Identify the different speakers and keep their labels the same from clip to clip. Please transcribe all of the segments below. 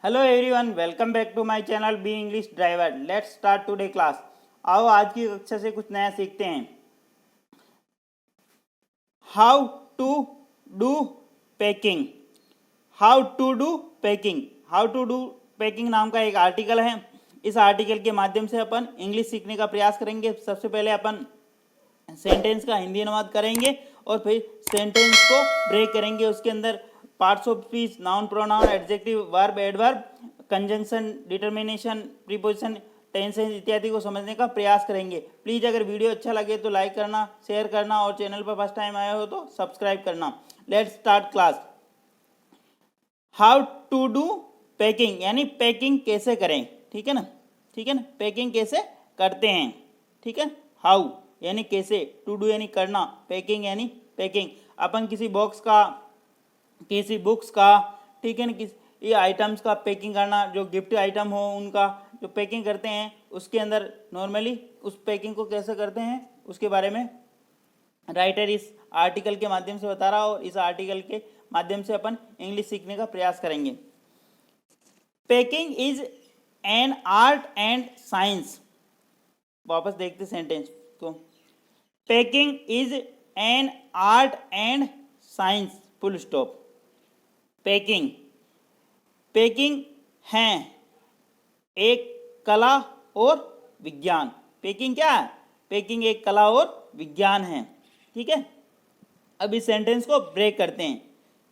Speaker 1: Hello everyone, welcome back to my channel be English driver. Let's start today class. आओ आज की कक्षा से कुछ नया सीखते हैं। How to do packing. How to do packing. How to do packing नाम का एक आर्टिकल है। इस आर्टिकल के माध्यम से अपन इंग्लिश सीखने का प्रयास करेंगे। सबसे पहले अपन सेंटेंस का हिंदी अनुवाद करेंगे और फिर सेंटेंस को ब्रेक करेंगे। उसके अंदर parts of speech, noun, pronoun, adjective, verb, adverb, conjunction, determination, preposition, tenses इत्यादि को समझने का प्रयास करेंगे। प्लीज़ अगर वीडियो अच्छा लगे तो लाइक करना, शेयर करना और चैनल पर फर्स्ट टाइम आए हो तो सब्सक्राइब करना। Let's start class. How to do packing यानी पैकिंग कैसे करें। ठीक है ना, ठीक है ना, पैकिंग कैसे करते हैं। ठीक है, हाउ यानी कैसे, टू डू यानी करना, पैकिंग यानी पैकिंग। अपन किसी बॉक्स का, किसी बुक्स का, ठीक है ना, ये आइटम्स का पैकिंग करना, जो गिफ्ट आइटम हो उनका जो पैकिंग करते हैं उसके अंदर नॉर्मली उस पैकिंग को कैसे करते हैं उसके बारे में राइटर इस आर्टिकल के माध्यम से बता रहा। और इस आर्टिकल के माध्यम से अपन इंग्लिश सीखने का प्रयास करेंगे। Packing is an art and science. वापस देखते सेंटेंस को। Packing is an art and science, full stop. Packing, packing है एक कला और विज्ञान। पैकिंग क्या है? पैकिंग एक कला और विज्ञान है। ठीक है, अब इस सेंटेंस को ब्रेक करते हैं।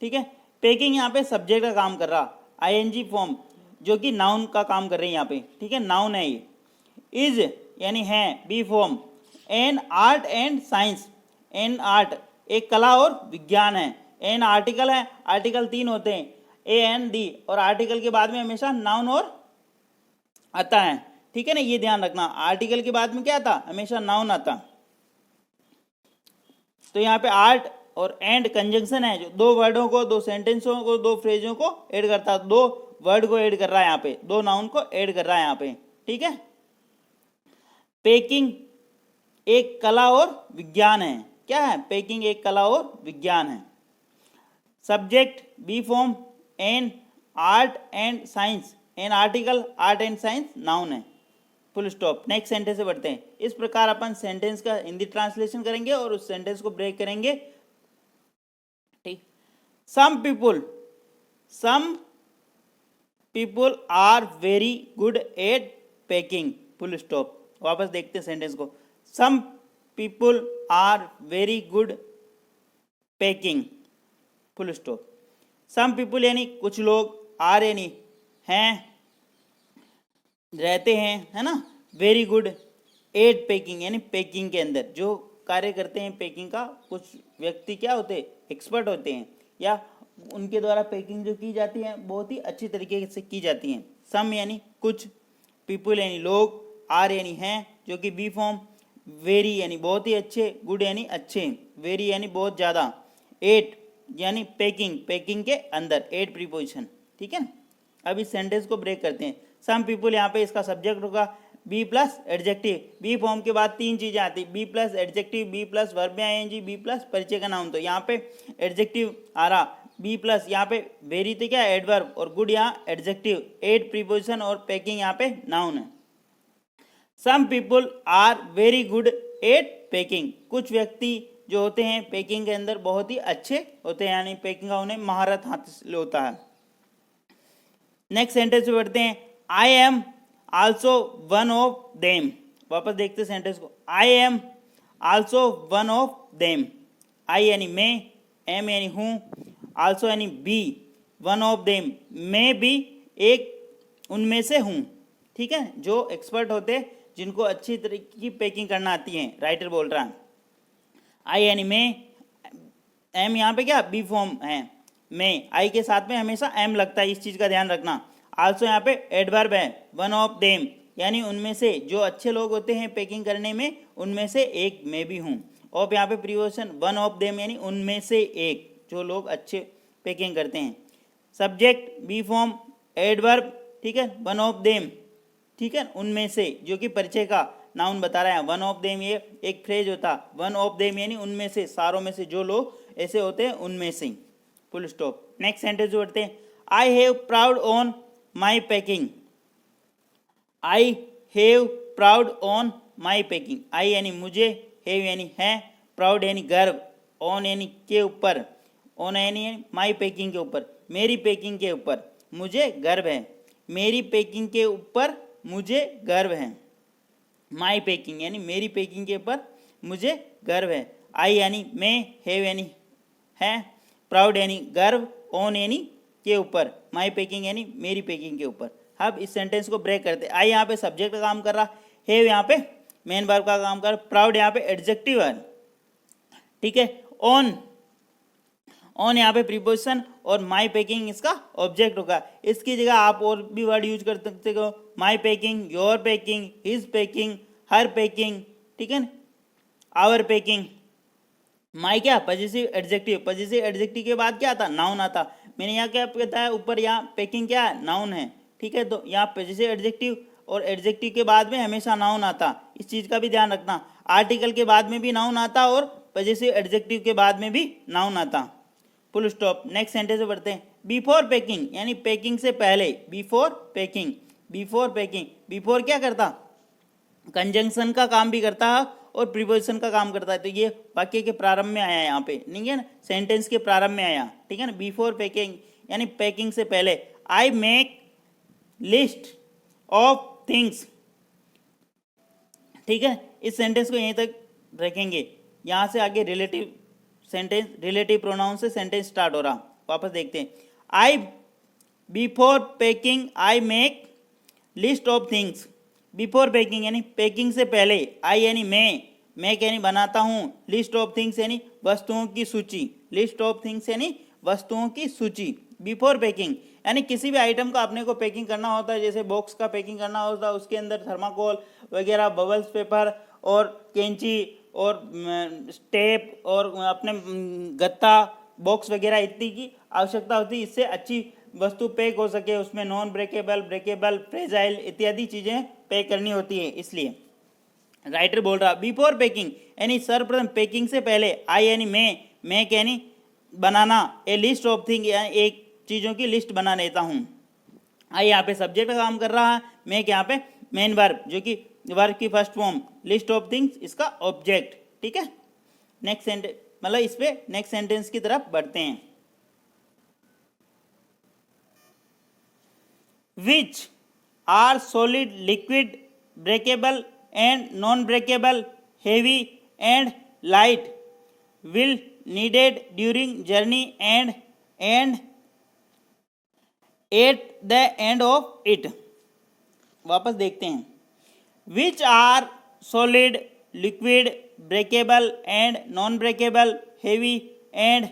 Speaker 1: ठीक है, पैकिंग यहाँ पे सब्जेक्ट का काम कर रहा, आईएनजी फॉर्म जो कि नाउन का काम कर रही है यहाँ पे। ठीक है, नाउन है ये। इज यानी है, be form, an art and science, an art एक कला और विज्ञान है। एन आर्टिकल है, आर्टिकल 3 होते हैं, ए एन डी, और आर्टिकल के बाद में हमेशा नाउन और आता है। ठीक है ना, ये ध्यान रखना, आर्टिकल के बाद में क्या आता, हमेशा नाउन आता। तो यहाँ पे आर्ट और एंड कंजंक्शन है जो दो वर्डों को, दो सेंटेंसों को, दो फ्रेजों को ऐड करता है। दो वर्ड को ऐड कर रहा है यहाँ पे, दो नाउन को ऐड कर रहा है यहाँ पे। ठीक है, पैकिंग एक कला और विज्ञान है। क्या है? पैकिंग एक कला और विज्ञान है। Subject be form, an art and science, an article, art and science noun है, फुल स्टॉप। नेक्स्ट सेंटेंस से बढ़ते हैं। इस प्रकार अपन सेंटेंस का हिंदी ट्रांसलेशन करेंगे और उस सेंटेंस को ब्रेक करेंगे। ठीक, some people are very good at packing, full stop. वापस देखते हैं सेंटेंस को। Some people are very good packing, full stop. Some people यानी कुछ लोग, आर यानी हैं, रहते हैं, है ना, वेरी गुड एट पैकिंग यानी पैकिंग के अंदर जो कार्य करते हैं पैकिंग का। कुछ व्यक्ति क्या होते हैं, एक्सपर्ट होते हैं, या उनके द्वारा पैकिंग जो की जाती है बहुत ही अच्छी तरीके से की जाती है। सम यानी कुछ, पीपुल यानी लोग, आर यानी हैं जो कि बी फॉर्म, वेरी यानी बहुत ही अच्छे, गुड यानी अच्छे, वेरी यानी बहुत ज़्यादा, एट यानी पैकिंग, पैकिंग के अंदर, एट प्रीपोजिशन। ठीक है ना, अब इस सेंटेंस को ब्रेक करते हैं। सम पीपुल यहाँ पे इसका सब्जेक्ट होगा be plus adjective. Be form के बाद 3 चीज़ें आती, be plus adjective, be plus verb ING, be plus परिचय का नाउन। तो यहाँ पे एडजेक्टिव आ रहा, बी प्लस यहाँ पे वेरी तो क्या एडवर्ब, और गुड यहाँ एडजेक्टिव, एट प्रीपोजिशन, और पैकिंग यहाँ पे नाउन है। Some people are very good at packing, कुछ व्यक्ति जो होते हैं पैकिंग के अंदर बहुत ही अच्छे होते हैं, यानी पैकिंग का उन्हें महारत हासिल होता है। नेक्स्ट सेंटेंस पे बढ़ते हैं। I am also one of them. वापस देखते हैं सेंटेंस को। I am also one of them. I यानी मैं, एम यानी हूँ, आल्सो यानी बी, वन ऑफ देम मैं भी एक उनमें से हूँ। ठीक है, जो एक्सपर्ट होते हैं जिनको अच्छी तरीके की पैकिंग करना आती है, राइटर बोल रहा है। आई यानी मैं, एम यहाँ पे क्या बी फॉर्म है, मैं, आई के साथ में हमेशा एम लगता है, इस चीज़ का ध्यान रखना। आल्सो यहाँ पे एडवर्ब है, वन ऑफ देम यानी उनमें से, जो अच्छे लोग होते हैं पैकिंग करने में उनमें से एक मैं भी हूँ। और यहाँ पे प्रीपोजिशन वन ऑफ देम यानी उनमें से एक, जो लोग अच्छे पैकिंग करते हैं। सब्जेक्ट बी फॉर्म, एडवर्ब, ठीक है, वन ऑफ देम, ठीक है, उनमें से जो कि परिचय का नाउन बता रहा है। वन ऑफ देम ये एक फ्रेज होता, वन ऑफ देम यानी उनमें से, सारों में से, जो लोग ऐसे होते हैं उनमें से, फुल स्टॉप। नेक्स्ट सेंटेंस बढ़ते हैं। I have proud on my packing. I have proud on my packing. I यानी मुझे, हैव यानी है, प्राउड यानी गर्व, ऑन यानी के ऊपर, ऑन यानी माई पैकिंग के ऊपर, मेरी पैकिंग के ऊपर मुझे गर्व है। मेरी पैकिंग के ऊपर मुझे गर्व है। माई पैकिंग यानी मेरी पैकिंग के ऊपर मुझे गर्व है। आई यानी मैं, हैव यानी है, प्राउड यानी गर्व, ऑन यानी के ऊपर, माई पैकिंग यानी मेरी पैकिंग के ऊपर। अब इस सेंटेंस को ब्रेक करते। आई यहाँ पे सब्जेक्ट का काम कर रहा, हैव यहाँ पे मेन वर्ब का काम कर, प्राउड यहाँ पे एडजेक्टिव है, ठीक है। ऑन, ऑन यहाँ पे प्रीपोजिशन और माई पैकिंग इसका ऑब्जेक्ट होगा। इसकी जगह आप और भी वर्ड यूज कर सकते हो, my packing, your packing, his packing, her packing, ठीक है ना, आवर पैकिंग। माई क्या, पॉजिटिव एडजेक्टिव, पॉजिटिव एडजेक्टिव के बाद क्या आता, नाउन आता। मैंने यहाँ क्या बताया ऊपर, यहाँ पैकिंग क्या है, नाउन है, ठीक है। तो यहाँ पॉजिटिव एडजेक्टिव और एडजेक्टिव के बाद में हमेशा नाउन आता, इस चीज़ का भी ध्यान रखना। आर्टिकल के बाद में भी नाउन आता और पॉजिटिव एडजेक्टिव के बाद में भी नाउन आता। Full stop. नेक्स्ट सेंटेंस में बढ़ते हैं। बिफोर पैकिंग यानी पैकिंग से पहले, before packing, before packing, before क्या करता, कंजंक्शन का काम भी करता है और प्रीपोजिशन का काम करता है। तो ये वाक्य के प्रारंभ में आया यहाँ पे, नहीं है ना, सेंटेंस के प्रारंभ में आया, ठीक है ना। बिफोर पैकिंग यानी पैकिंग से पहले। आई मेक लिस्ट ऑफ थिंग्स, ठीक है। इस सेंटेंस को यहीं तक रखेंगे, यहाँ से आगे रिलेटिव सेंटेंस, रिलेटिव प्रोनाउन से सेंटेंस स्टार्ट हो रहा। वापस देखते हैं। I before packing I make list of things. Before packing यानी पैकिंग से पहले, आई यानी मैं यानी बनाता हूँ, लिस्ट ऑफ थिंग्स यानी वस्तुओं की सूची, लिस्ट ऑफ थिंग्स यानी वस्तुओं की सूची। बिफोर पैकिंग यानी किसी भी आइटम का अपने को पैकिंग करना होता है, जैसे बॉक्स का पैकिंग करना होता है, उसके अंदर थर्माकोल वगैरह, बबल्स पेपर और कैंची और टेप और अपने गत्ता, बॉक्स वगैरह इत्यादि की आवश्यकता होती है, इससे अच्छी वस्तु पैक हो सके। उसमें नॉन ब्रेकेबल, ब्रेकेबल, फ्रेजाइल इत्यादि चीज़ें पैक करनी होती है। इसलिए राइटर बोल रहा बिफोर पैकिंग यानी सर्वप्रथम पैकिंग से पहले, आई यानी मैं यानी बनाना, ए लिस्ट ऑफ थिंग यानी एक चीज़ों की लिस्ट बना लेता हूँ। आई यहाँ पे सब्जेक्ट का काम कर रहा है, मैं यहाँ पे मेन वर्ब जो कि वर्ब की first form, list of things इसका ऑब्जेक्ट, ठीक है। नेक्स्ट सेंटेंस मतलब इस पे नेक्स्ट सेंटेंस की तरफ बढ़ते हैं। Which are solid, liquid, breakable and non breakable, heavy and light, will needed during journey and at the end of it. वापस देखते हैं। Which are solid, liquid, breakable and non breakable, heavy and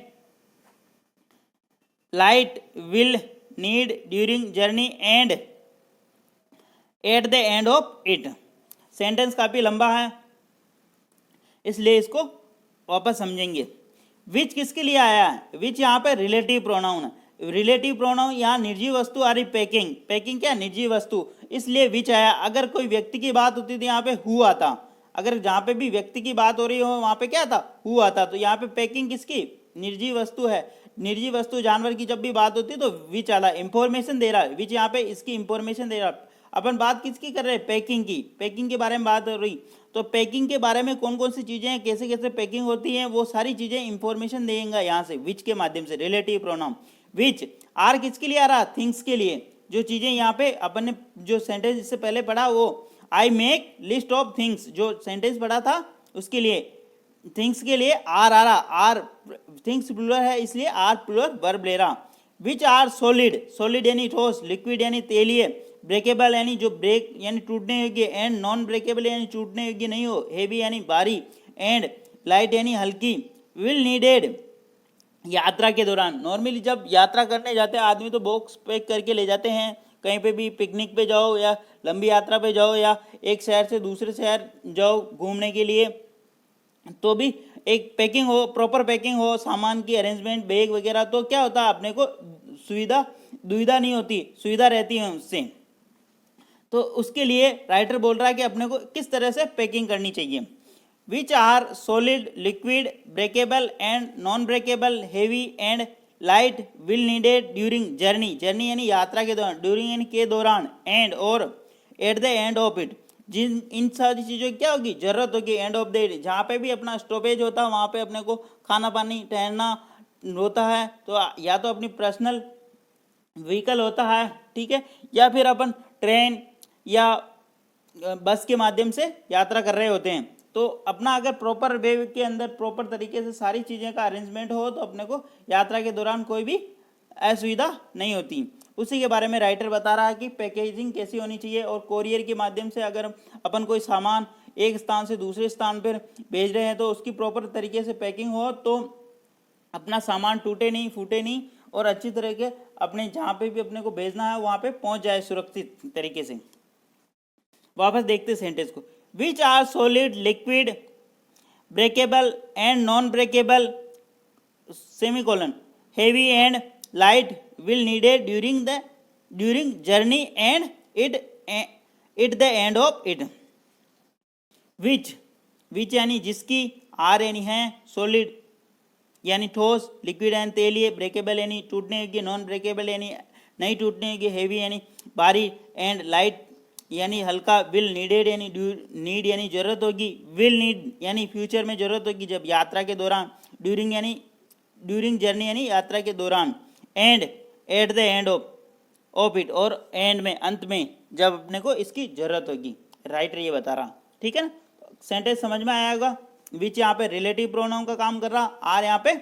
Speaker 1: light, will need during journey and at the end of it. Sentence काफ़ी लंबा है, इसलिए इसको वापस समझेंगे। विच किसके लिए आया है, विच यहाँ पे रिलेटिव प्रोनाउन है। रिलेटिव प्रोनाउन यहाँ निर्जीव वस्तु आ रही, पैकिंग, पैकिंग क्या निर्जीव वस्तु, इसलिए विच आया। अगर कोई व्यक्ति की बात होती थी यहाँ पे हु आता, अगर जहाँ पे भी व्यक्ति की बात हो रही हो वहाँ पे क्या था, हु आता। तो यहाँ पे पैकिंग किसकी, निर्जीव वस्तु है। निर्जीव वस्तु जानवर की जब भी बात होती है तो विच आला, इंफॉर्मेशन दे रहा है, विच यहाँ पे इसकी इंफॉर्मेशन दे रहा है। अपन बात किसकी कर रहे हैं, पैकिंग की, पैकिंग के बारे में बात हो रही। तो पैकिंग के बारे में कौन कौन सी चीज़ें हैं, कैसे कैसे पैकिंग होती हैं, वो सारी चीज़ें इंफॉर्मेशन देंगे यहाँ से विच के माध्यम से। रिलेटिव प्रोनाउन विच, आर किसके लिए आ रहा, थिंग्स के लिए। जो चीज़ें यहाँ पे अपन ने जो सेंटेंस इससे पहले पढ़ा वो आई मेक लिस्ट ऑफ थिंग्स, जो सेंटेंस पढ़ा था उसके लिए, थिंग्स के लिए आर आ रहा, आर थिंग्स प्लूरल है इसलिए आर प्लूरल वर्ब ले रहा। विच आर सॉलिड, सॉलिड यानी ठोस, लिक्विड यानी तेलीय, ब्रेकेबल यानी जो ब्रेक यानी टूटने योग्य, एंड नॉन ब्रेकेबल यानी टूटने योग्य नहीं हो, हेवी यानी भारी, एंड लाइट यानी हल्की, विल नीडेड यात्रा के दौरान। नॉर्मली जब यात्रा करने जाते हैं आदमी तो बॉक्स पैक करके ले जाते हैं, कहीं पे भी पिकनिक पे जाओ या लंबी यात्रा पे जाओ या एक शहर से दूसरे शहर जाओ घूमने के लिए, तो भी एक पैकिंग हो, प्रॉपर पैकिंग हो, सामान की अरेंजमेंट, बैग वगैरह, तो क्या होता है अपने को दुविधा नहीं होती, सुविधा रहती है उससे। तो उसके लिए राइटर बोल रहा है कि अपने को किस तरह से पैकिंग करनी चाहिए। Which are solid, liquid, breakable and non breakable, heavy and light will needed during journey, journey यानी यात्रा के दौरान, ड्यूरिंग यानी के दौरान, एंड और at the end of it, जिन इन सारी चीज़ों की क्या होगी, जरूरत होगी एंड ऑफ द इट, जहाँ पे भी अपना स्टॉपेज होता है वहाँ पे अपने को खाना पानी ठहरना होता है, तो या तो अपनी पर्सनल व्हीकल होता है, ठीक है, या फिर अपन ट्रेन या बस के माध्यम से यात्रा कर रहे होते हैं। तो अपना अगर प्रॉपर वे के अंदर प्रॉपर तरीके से सारी चीज़ें का अरेंजमेंट हो तो अपने को यात्रा के दौरान कोई भी असुविधा नहीं होती। उसी के बारे में राइटर बता रहा है कि पैकेजिंग कैसी होनी चाहिए, और कोरियर के माध्यम से अगर अपन कोई सामान एक स्थान से दूसरे स्थान पर भेज रहे हैं तो उसकी प्रॉपर तरीके से पैकिंग हो तो अपना सामान टूटे नहीं फूटे नहीं और अच्छी तरह के अपने जहाँ पे भी अपने को भेजना है वहाँ पे पहुँच जाए सुरक्षित तरीके से। वापस देखते सेंटेंस को, which are solid, liquid, breakable and non breakable, semicolon, heavy and light will needed during journey and it the end of it. Which यानी जिसकी, आर यानी है, सॉलिड यानी ठोस, लिक्विड यानी तेलीय, ब्रेकेबल यानी टूटने योग्य, नॉन ब्रेकेबल यानी नहीं टूटने योग्य, हेवी यानी भारी, एंड लाइट यानी हल्का, विल नीडेड यानी नीड यानी जरूरत होगी, विल नीड यानी फ्यूचर में जरूरत होगी जब यात्रा के दौरान, ड्यूरिंग जर्नी यानी यात्रा के दौरान, and at the end of it और एंड में अंत में जब अपने को इसकी जरूरत होगी। राइटर ये बता रहा, ठीक है ना। सेंटेंस समझ में आया होगा। विच यहाँ पे रिलेटिव प्रोनाउन का काम कर रहा, आर यहाँ पे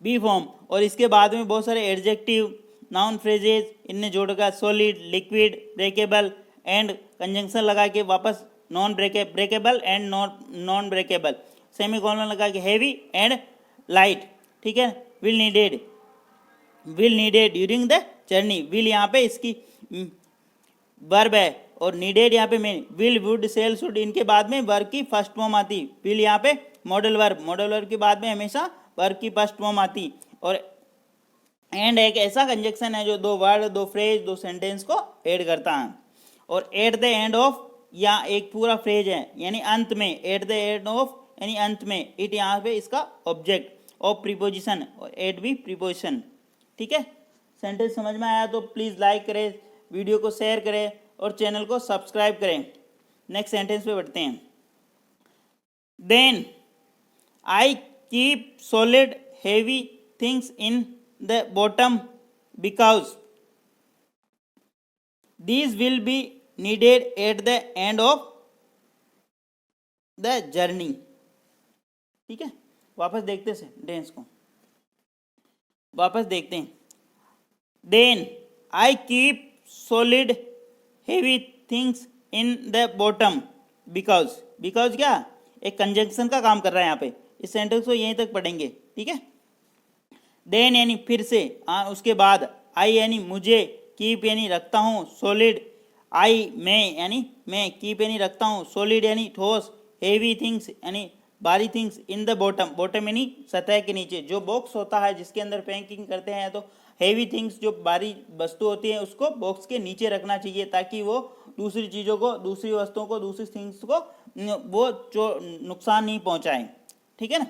Speaker 1: बी फॉर्म, और इसके बाद में बहुत सारे एडजेक्टिव नाउन फ्रेजेज इनने जोड़कर solid, liquid, breakable and conjunction लगा के वापस non breakable and non breakable, semicolon लगा के हेवी एंड लाइट, ठीक है। Will needed during the journey, will यहाँ पे इसकी वर्ब है और नीडेड यहाँ पे main, will would shall should इनके बाद में वर्ब की फर्स्ट फॉर्म आती, विल यहाँ पे मॉडल वर्ब के बाद में हमेशा वर्ब की फर्स्ट फॉर्म आती, और एंड एक ऐसा कंजक्शन है जो दो वर्ड, दो फ्रेज, दो सेंटेंस को ऐड करता है। और एट द एंड ऑफ या एक पूरा फ्रेज है यानी अंत में, एट द एंड ऑफ यानी अंत में, इट यहाँ पे इसका ऑब्जेक्ट ऑफ प्रीपोजिशन और एट भी प्रीपोजिशन, ठीक है। सेंटेंस समझ में आया तो प्लीज़ लाइक करें, वीडियो को शेयर करें और चैनल को सब्सक्राइब करें। नेक्स्ट सेंटेंस पे बढ़ते हैं। Then I keep solid heavy things in the bottom because these will be needed at the end of the journey, ठीक है। वापस देखते हैं सेंटेंस को, वापस देखते हैं। Then I keep solid heavy things in the bottom because क्या, एक कंजंक्शन का काम कर रहा है यहाँ पे। इस सेंटेंस को यहीं तक पढ़ेंगे, ठीक है। देन यानी फिर से, उसके बाद, आई यानी मुझे, कीप यानी रखता हूँ, सॉलिड आई मैं यानी मैं, कीप यानी रखता हूँ, सॉलिड यानी ठोस, हेवी थिंग्स यानी भारी थिंग्स, इन द बॉटम यानी सतह के नीचे। जो बॉक्स होता है जिसके अंदर पैकिंग करते हैं तो हेवी थिंग्स जो भारी वस्तु होती है उसको बॉक्स के नीचे रखना चाहिए ताकि वो दूसरी चीज़ों को, दूसरी वस्तुओं को, दूसरी थिंग्स को वो जो नुकसान नहीं पहुँचाए, ठीक है ना।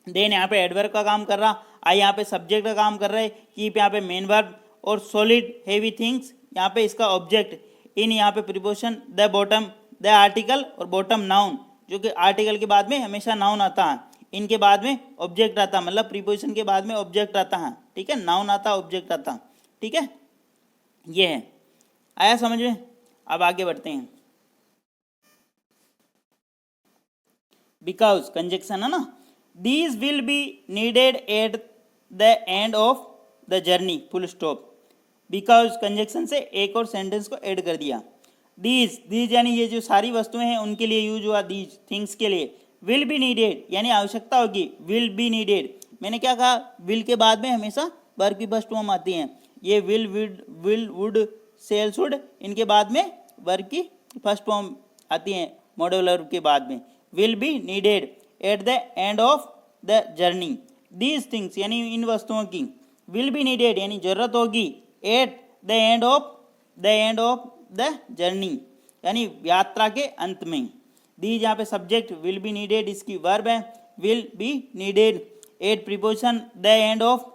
Speaker 1: देन यहाँ पे एडवर्ब का काम कर रहा, आई यहाँ पे सब्जेक्ट का काम कर रहा है, कीप यहाँ पे मेन वर्ब और सॉलिड हेवी थिंग्स यहाँ पे इसका ऑब्जेक्ट, इन यहाँ पे preposition, the bottom, the article और बॉटम नाउन, जो कि आर्टिकल के बाद में हमेशा नाउन आता है, इनके बाद में ऑब्जेक्ट आता है, मतलब प्रीपोजिशन के बाद में ऑब्जेक्ट आता है, ठीक है। नाउन आता, ऑब्जेक्ट आता, ठीक है। ये है, आया समझ में। अब आगे बढ़ते हैं। बिकॉज कंजक्शन है ना, these will be needed eight the end of the journey, full stop. Because conjunction से एक और सेंटेंस को ऐड कर दिया। दीज यानी ये जो सारी वस्तुएं हैं उनके लिए यूज हुआ, दीज थिंग्स के लिए। विल बी नीडेड यानी आवश्यकता होगी, विल बी नीडेड। मैंने क्या कहा, विल के बाद में हमेशा वर्ब की फर्स्ट फॉर्म आती है। ये विल वुड सेल शुड, इनके बाद में वर्ब की फर्स्ट फॉर्म आती है मॉडल वर्ब के बाद में। Will be needed eight the end of the journey, these things यानी इन वस्तुओं की, विल बी नीडेड यानी जरूरत होगी, eight the end of the journey यानी यात्रा के अंत में। दीज यहाँ पे सब्जेक्ट, विल बी नीडेड इसकी वर्ब है, will be needed eight preposition the end of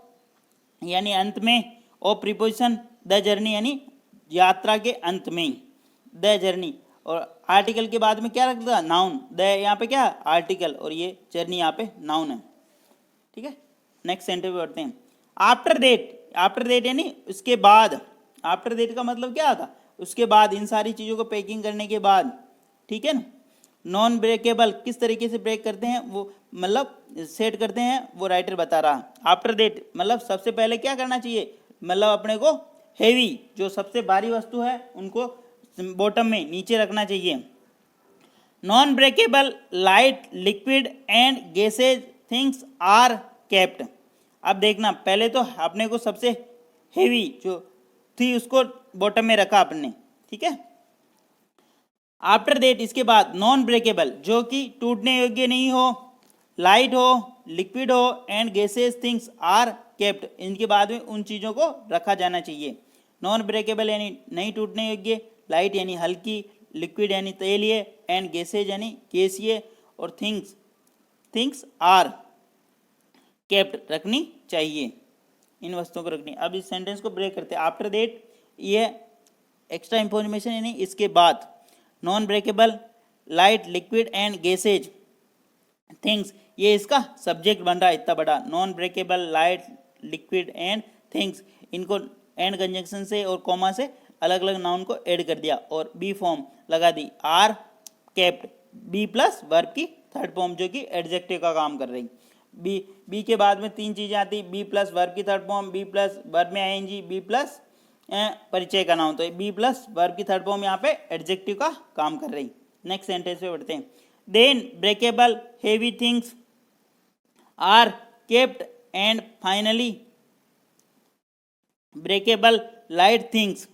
Speaker 1: यानी अंत में, और प्रीपोजिशन द जर्नी यानी यात्रा के अंत में, द जर्नी। और आर्टिकल के बाद में क्या रख दिया, नाउन। द यहाँ पे क्या आर्टिकल और ये जर्नी यहाँ पे नाउन है। ठीक है, नेक्स्ट सेंटेंस पे बढ़ते हैं। आफ्टर दैट, आफ्टर दैट यानी उसके बाद। आफ्टर दैट का मतलब क्या आता, उसके बाद, इन सारी चीज़ों को पैकिंग करने के बाद। ठीक है ना। नॉन ब्रेकेबल किस तरीके से ब्रेक करते हैं वो, मतलब सेट करते हैं, वो राइटर बता रहा। आफ्टर दैट मतलब सबसे पहले क्या करना चाहिए, मतलब अपने को हेवी, जो सबसे भारी वस्तु है उनको बॉटम में नीचे रखना चाहिए। Non breakable light liquid and gases things are kept. अब देखना, पहले तो अपने को सबसे हेवी जो थी उसको बॉटम में रखा अपने। ठीक है। आफ्टर दैट इसके बाद नॉन ब्रेकेबल जो कि टूटने योग्य नहीं हो, लाइट हो, लिक्विड हो, and gases things are kept, इनके बाद में उन चीज़ों को रखा जाना चाहिए। नॉन ब्रेकेबल यानी नहीं टूटने योग्य, लाइट यानी हल्की, लिक्विड यानी तेलीय, एंड गैसेज यानी गैसीय, और थिंग्स आर केप्ट रखनी चाहिए, इन वस्तुओं को रखनी। अब इस सेंटेंस को ब्रेक करते हैं। आफ्टर दैट ये एक्स्ट्रा इंफॉर्मेशन यानी इसके बाद, non breakable light liquid and gases things, ये इसका सब्जेक्ट बन रहा है इतना बड़ा, non breakable light liquid and things, इनको एंड कंजंक्शन से और कॉमा से अलग अलग नाउन को ऐड कर दिया और बी फॉर्म लगा दी, are kept, B plus verb की थर्ड फॉर्म जो कि एडजेक्टिव का काम कर रही। बी के बाद में तीन चीज़ें आती, बी प्लस वर्ब की third form, be plus verb में आईएनजी, बी प्लस परिचय का नाम, तो बी प्लस वर्ब की थर्ड फॉर्म यहाँ पे एडजेक्टिव का काम कर रही। नेक्स्ट सेंटेंस पे बढ़ते हैं। Then breakable heavy things are kept and finally breakable light things.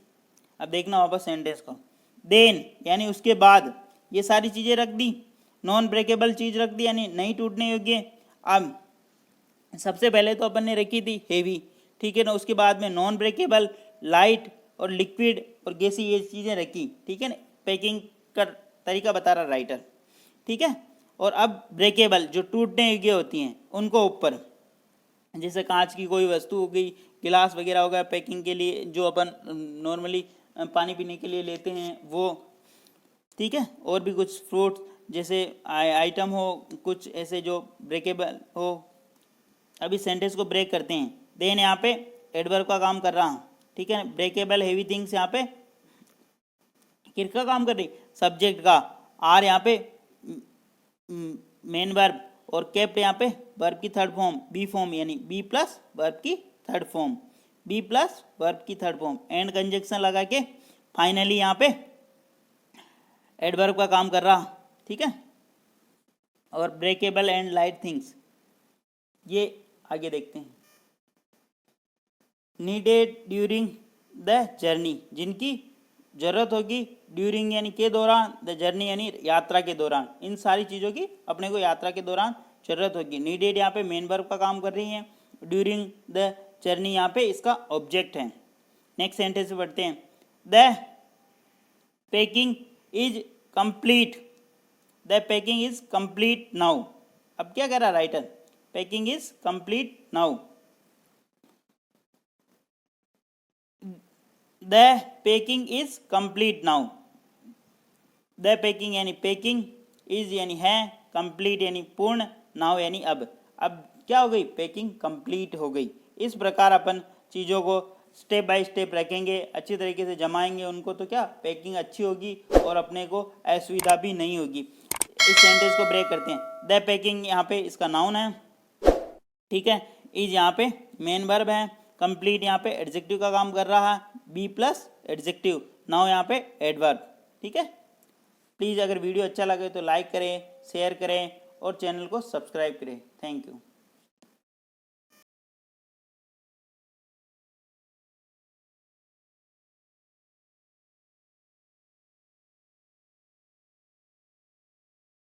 Speaker 1: अब देखना वापस सेंटेंस को। देन यानी उसके बाद ये सारी चीज़ें रख दी, नॉन ब्रेकेबल चीज़ रख दी यानी नहीं टूटने योग्य। अब सबसे पहले तो अपन ने रखी थी हेवी, ठीक है ना, उसके बाद में नॉन ब्रेकेबल, लाइट और लिक्विड और गैसी ये चीज़ें रखी। ठीक है ना, पैकिंग का तरीका बता रहा राइटर। ठीक है। और अब ब्रेकेबल जो टूटने योग्य होती हैं उनको ऊपर, जैसे कांच की कोई वस्तु हो गई, गिलास वगैरह हो गया पैकिंग के लिए, जो अपन नॉर्मली पानी पीने के लिए लेते हैं वो। ठीक है। और भी कुछ फ्रूट जैसे आइटम हो, कुछ ऐसे जो ब्रेकेबल हो। अभी सेंटेंस को ब्रेक करते हैं। देन यहाँ पे एडवर्ब का काम कर रहा। ठीक है। ब्रेकेबल हेवी थिंग्स यहाँ पे किसका काम कर रही, सब्जेक्ट का। आर यहाँ पे मेन वर्ब और केप्ट यहाँ पे वर्ब की थर्ड फॉर्म, बी फॉर्म यानी बी प्लस वर्ब की third form, be plus verb की थर्ड फॉर्म, एंड कंजक्शन लगा के फाइनली यहाँ पे एडवर्ब का काम कर रहा। ठीक है। और ब्रेकेबल एंड लाइट थिंग्स ये आगे देखते हैं। नीडेड ड्यूरिंग द जर्नी, जिनकी जरूरत होगी ड्यूरिंग यानी के दौरान, द जर्नी यानी यात्रा के दौरान, इन सारी चीज़ों की अपने को यात्रा के दौरान जरूरत होगी। नीडेड यहाँ पे मेन वर्ब का काम कर रही है, ड्यूरिंग द जर्नी यहाँ पे इसका ऑब्जेक्ट है। नेक्स्ट सेंटेंस पे पढ़ते हैं। The packing is complete, the packing is complete now. अब क्या कह रहा writer, packing is complete now. The packing is complete now, the packing यानी पैकिंग, इज यानी है, कंप्लीट यानी पूर्ण, नाउ यानी अब क्या हो गई, पैकिंग कंप्लीट हो गई। इस प्रकार अपन चीज़ों को स्टेप बाय स्टेप रखेंगे, अच्छी तरीके से जमाएंगे उनको, तो क्या पैकिंग अच्छी होगी और अपने को असुविधा भी नहीं होगी। इस सेंटेंस को ब्रेक करते हैं। द पैकिंग यहाँ पे इसका नाउन है। ठीक है। इज यहाँ पे मेन वर्ब है, कंप्लीट यहाँ पे एडजेक्टिव का काम कर रहा है, बी प्लस एडजेक्टिव, नाउ यहाँ पे एडवर्ब। ठीक है। प्लीज़ अगर वीडियो अच्छा लगे तो लाइक करें, शेयर करें और चैनल को सब्सक्राइब करें। Thank you.